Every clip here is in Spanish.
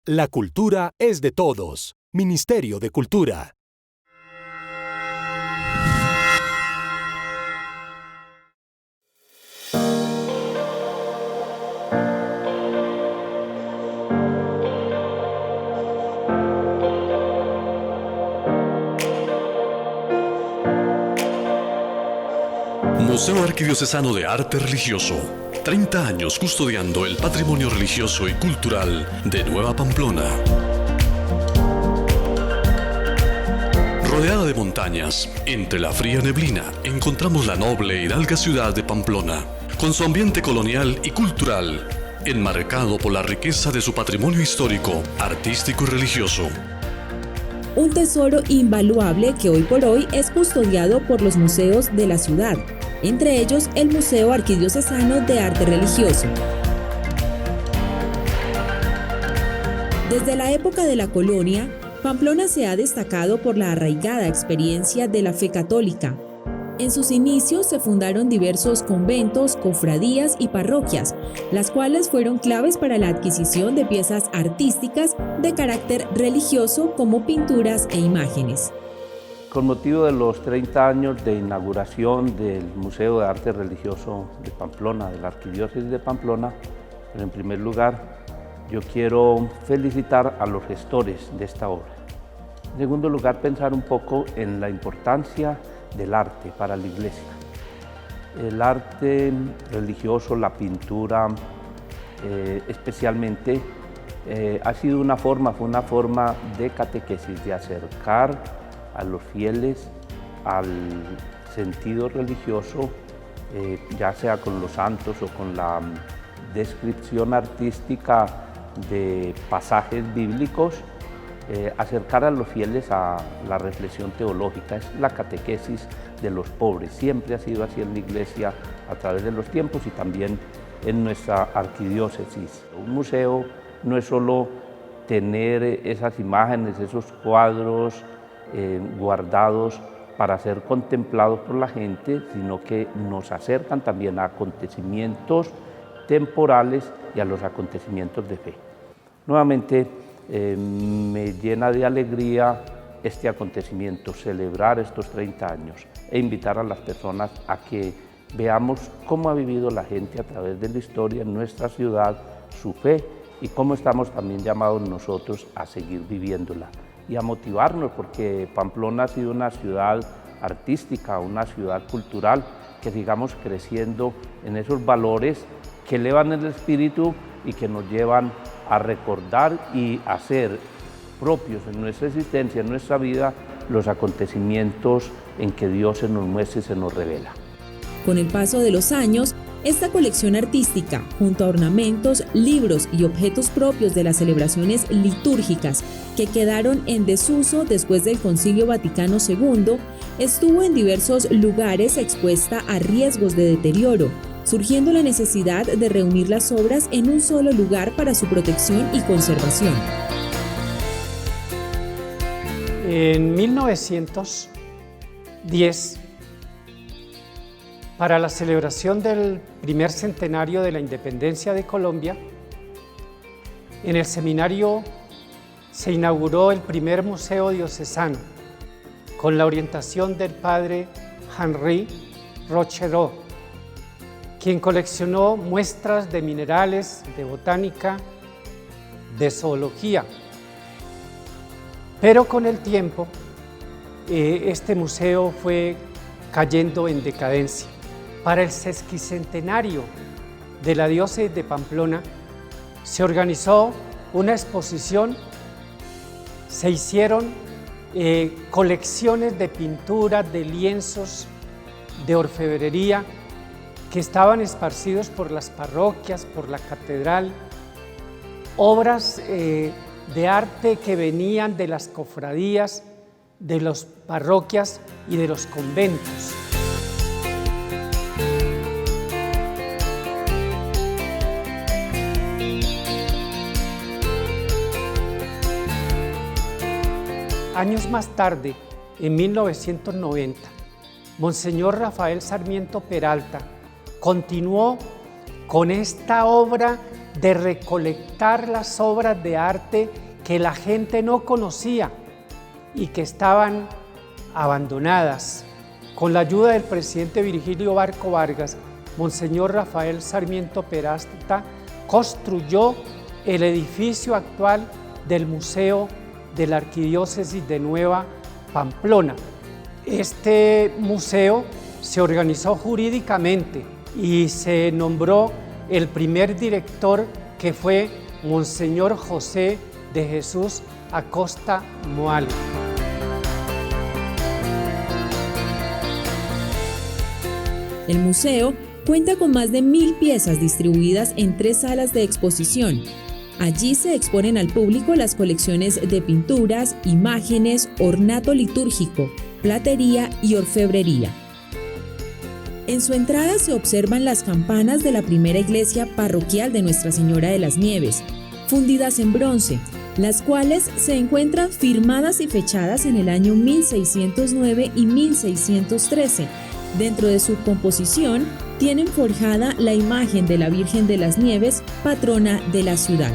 La cultura es de todos. Ministerio de Cultura. Museo Arquidiocesano de Arte Religioso. 30 años custodiando el patrimonio religioso y cultural de Nueva Pamplona. Rodeada de montañas, entre la fría neblina, encontramos la noble e hidalga ciudad de Pamplona, con su ambiente colonial y cultural, enmarcado por la riqueza de su patrimonio histórico, artístico y religioso. Un tesoro invaluable que hoy por hoy es custodiado por los museos de la ciudad, entre ellos el Museo Arquidiocesano de Arte Religioso. Desde la época de la colonia, Pamplona se ha destacado por la arraigada experiencia de la fe católica. En sus inicios se fundaron diversos conventos, cofradías y parroquias, las cuales fueron claves para la adquisición de piezas artísticas de carácter religioso como pinturas e imágenes. Con motivo de los 30 años de inauguración del Museo de Arte Religioso de Pamplona, de la Arquidiócesis de Pamplona, en primer lugar, yo quiero felicitar a los gestores de esta obra. En segundo lugar, pensar un poco en la importancia del arte para la Iglesia. El arte religioso, la pintura, especialmente, fue una forma de catequesis, de acercar a los fieles al sentido religioso, ya sea con los santos o con la descripción artística de pasajes bíblicos, acercar a los fieles a la reflexión teológica. Es la catequesis de los pobres. Siempre ha sido así en la Iglesia a través de los tiempos y también en nuestra arquidiócesis. Un museo no es solo tener esas imágenes, esos cuadros guardados para ser contemplados por la gente, sino que nos acercan también a acontecimientos temporales y a los acontecimientos de fe. Nuevamente me llena de alegría este acontecimiento, celebrar estos 30 años e invitar a las personas a que veamos cómo ha vivido la gente a través de la historia en nuestra ciudad, su fe y cómo estamos también llamados nosotros a seguir viviéndola y a motivarnos, porque Pamplona ha sido una ciudad artística, una ciudad cultural, que sigamos creciendo en esos valores que elevan el espíritu y que nos llevan a recordar y hacer propios en nuestra existencia, en nuestra vida, los acontecimientos en que Dios se nos muestra y se nos revela. Con el paso de los años, esta colección artística, junto a ornamentos, libros y objetos propios de las celebraciones litúrgicas que quedaron en desuso después del Concilio Vaticano II, estuvo en diversos lugares expuesta a riesgos de deterioro, surgiendo la necesidad de reunir las obras en un solo lugar para su protección y conservación. En 1910, para la celebración del primer centenario de la independencia de Colombia, en el seminario se inauguró el primer museo diocesano con la orientación del padre Henri Rochereau, quien coleccionó muestras de minerales, de botánica, de zoología. Pero con el tiempo, este museo fue cayendo en decadencia. Para el sesquicentenario de la diócesis de Pamplona se organizó una exposición, se hicieron colecciones de pinturas, de lienzos, de orfebrería que estaban esparcidos por las parroquias, por la catedral, obras de arte que venían de las cofradías, de las parroquias y de los conventos. Años más tarde, en 1990, Monseñor Rafael Sarmiento Peralta continuó con esta obra de recolectar las obras de arte que la gente no conocía y que estaban abandonadas. Con la ayuda del presidente Virgilio Barco Vargas, Monseñor Rafael Sarmiento Peralta construyó el edificio actual del Museo de la Arquidiócesis de Nueva Pamplona. Este museo se organizó jurídicamente y se nombró el primer director, que fue Monseñor José de Jesús Acosta Moal. El museo cuenta con más de 1000 piezas distribuidas en 3 salas de exposición. Allí se exponen al público las colecciones de pinturas, imágenes, ornato litúrgico, platería y orfebrería. En su entrada se observan las campanas de la primera iglesia parroquial de Nuestra Señora de las Nieves, fundidas en bronce, las cuales se encuentran firmadas y fechadas en el año 1609 y 1613. Dentro de su composición tienen forjada la imagen de la Virgen de las Nieves, patrona de la ciudad.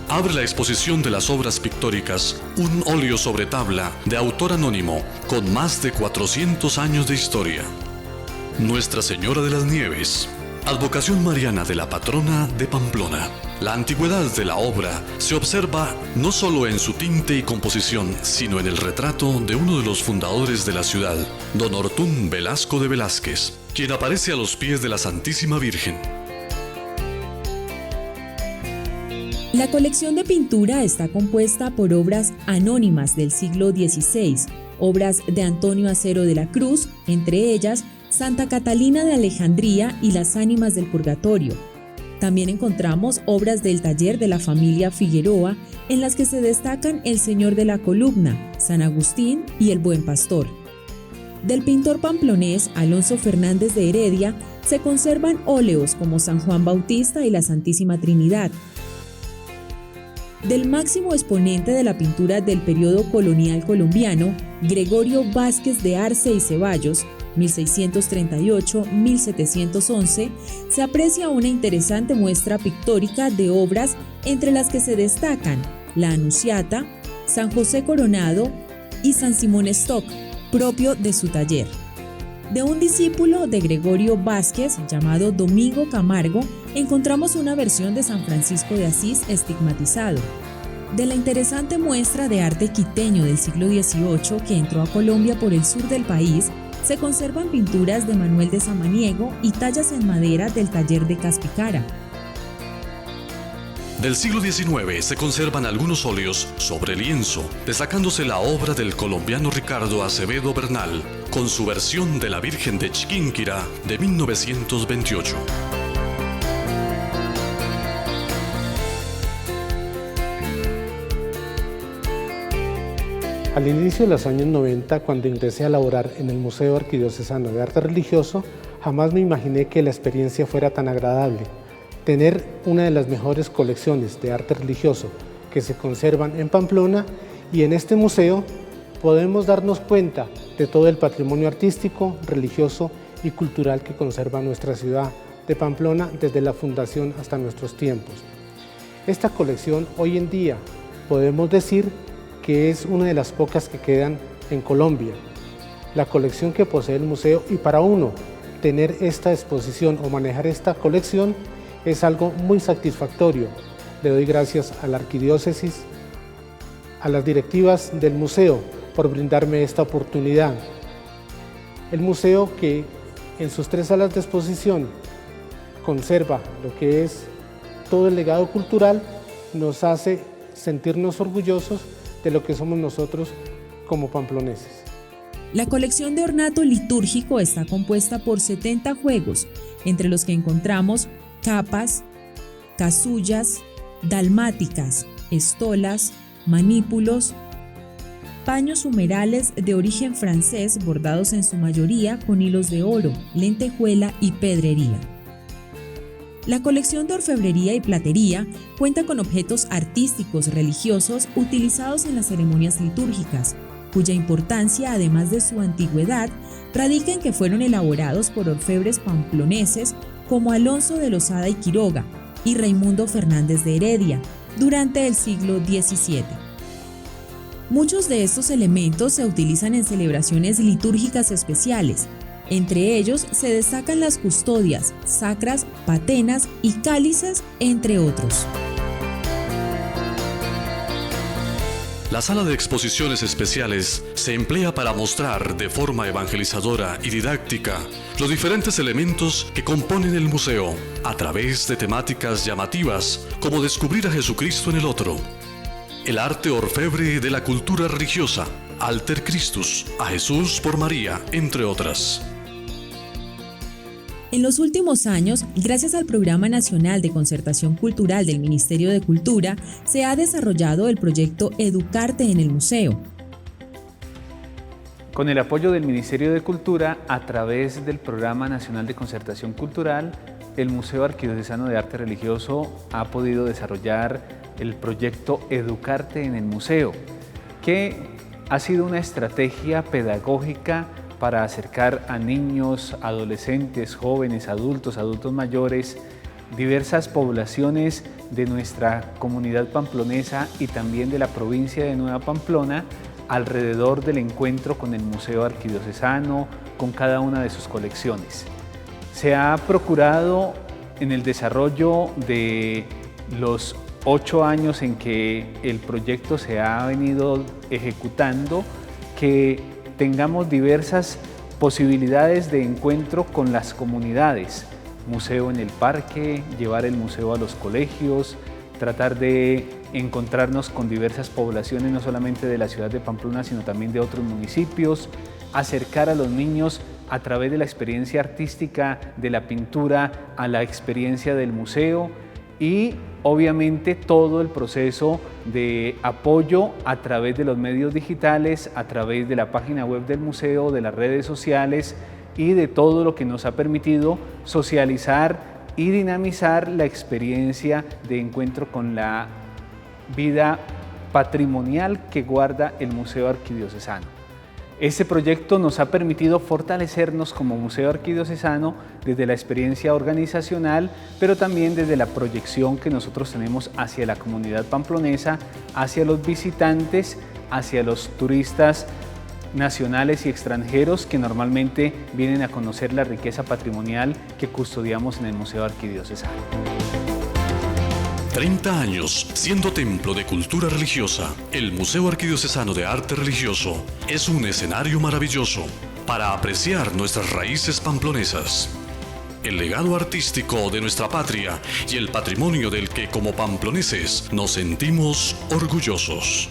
Abre la exposición de las obras pictóricas un óleo sobre tabla de autor anónimo con más de 400 años de historia. Nuestra Señora de las Nieves, advocación mariana de la patrona de Pamplona. La antigüedad de la obra se observa no solo en su tinte y composición, sino en el retrato de uno de los fundadores de la ciudad, don Ortún Velasco de Velázquez, quien aparece a los pies de la Santísima Virgen. La colección de pintura está compuesta por obras anónimas del siglo XVI, obras de Antonio Acero de la Cruz, entre ellas Santa Catalina de Alejandría y las Ánimas del Purgatorio. También encontramos obras del taller de la familia Figueroa, en las que se destacan El Señor de la Columna, San Agustín y El Buen Pastor. Del pintor pamplonés Alonso Fernández de Heredia se conservan óleos como San Juan Bautista y la Santísima Trinidad. Del máximo exponente de la pintura del periodo colonial colombiano, Gregorio Vázquez de Arce y Ceballos, 1638-1711, se aprecia una interesante muestra pictórica de obras entre las que se destacan la Anunciata, San José Coronado y San Simón Stock, propio de su taller. De un discípulo de Gregorio Vázquez, llamado Domingo Camargo, encontramos una versión de San Francisco de Asís estigmatizado. De la interesante muestra de arte quiteño del siglo XVIII que entró a Colombia por el sur del país, se conservan pinturas de Manuel de Samaniego y tallas en madera del taller de Caspicara. Del siglo XIX se conservan algunos óleos sobre lienzo, destacándose la obra del colombiano Ricardo Acevedo Bernal, con su versión de la Virgen de Chiquinquirá de 1928. Al inicio de los años 90, cuando ingresé a laborar en el Museo Arquidiocesano de Arte Religioso, jamás me imaginé que la experiencia fuera tan agradable. Tener una de las mejores colecciones de arte religioso que se conservan en Pamplona, y en este museo podemos darnos cuenta de todo el patrimonio artístico, religioso y cultural que conserva nuestra ciudad de Pamplona desde la fundación hasta nuestros tiempos. Esta colección hoy en día podemos decir que es una de las pocas que quedan en Colombia. La colección que posee el museo, y para uno tener esta exposición o manejar esta colección es algo muy satisfactorio. Le doy gracias a la Arquidiócesis, a las directivas del museo por brindarme esta oportunidad. El museo, que en sus 3 salas de exposición conserva lo que es todo el legado cultural, nos hace sentirnos orgullosos de lo que somos nosotros como pamploneses. La colección de ornato litúrgico está compuesta por 70 juegos, entre los que encontramos capas, casullas, dalmáticas, estolas, manípulos, paños humerales de origen francés bordados en su mayoría con hilos de oro, lentejuela y pedrería. La colección de orfebrería y platería cuenta con objetos artísticos religiosos utilizados en las ceremonias litúrgicas, cuya importancia, además de su antigüedad, radica en que fueron elaborados por orfebres pamploneses como Alonso de Losada y Quiroga, y Raimundo Fernández de Heredia durante el siglo XVII. Muchos de estos elementos se utilizan en celebraciones litúrgicas especiales. Entre ellos se destacan las custodias, sacras, patenas y cálices, entre otros. La sala de exposiciones especiales se emplea para mostrar de forma evangelizadora y didáctica los diferentes elementos que componen el museo, a través de temáticas llamativas como descubrir a Jesucristo en el otro, el arte orfebre de la cultura religiosa, Alter Christus, a Jesús por María, entre otras. En los últimos años, gracias al Programa Nacional de Concertación Cultural del Ministerio de Cultura, se ha desarrollado el proyecto Educarte en el Museo. Con el apoyo del Ministerio de Cultura, a través del Programa Nacional de Concertación Cultural, el Museo Arquidiocesano de Arte Religioso ha podido desarrollar el proyecto Educarte en el Museo, que ha sido una estrategia pedagógica para acercar a niños, adolescentes, jóvenes, adultos mayores, diversas poblaciones de nuestra comunidad pamplonesa y también de la provincia de Nueva Pamplona alrededor del encuentro con el Museo Arquidiocesano, con cada una de sus colecciones. Se ha procurado en el desarrollo de los 8 años en que el proyecto se ha venido ejecutando que tengamos diversas posibilidades de encuentro con las comunidades. Museo en el parque, llevar el museo a los colegios, tratar de encontrarnos con diversas poblaciones, no solamente de la ciudad de Pamplona, sino también de otros municipios, acercar a los niños a través de la experiencia artística de la pintura a la experiencia del museo y obviamente todo el proceso de apoyo a través de los medios digitales, a través de la página web del museo, de las redes sociales y de todo lo que nos ha permitido socializar y dinamizar la experiencia de encuentro con la vida patrimonial que guarda el Museo Arquidiocesano. Este proyecto nos ha permitido fortalecernos como Museo Arquidiocesano desde la experiencia organizacional, pero también desde la proyección que nosotros tenemos hacia la comunidad pamplonesa, hacia los visitantes, hacia los turistas nacionales y extranjeros que normalmente vienen a conocer la riqueza patrimonial que custodiamos en el Museo Arquidiocesano. 30 años siendo templo de cultura religiosa, el Museo Arquidiocesano de Arte Religioso es un escenario maravilloso para apreciar nuestras raíces pamplonesas, el legado artístico de nuestra patria y el patrimonio del que como pamploneses nos sentimos orgullosos.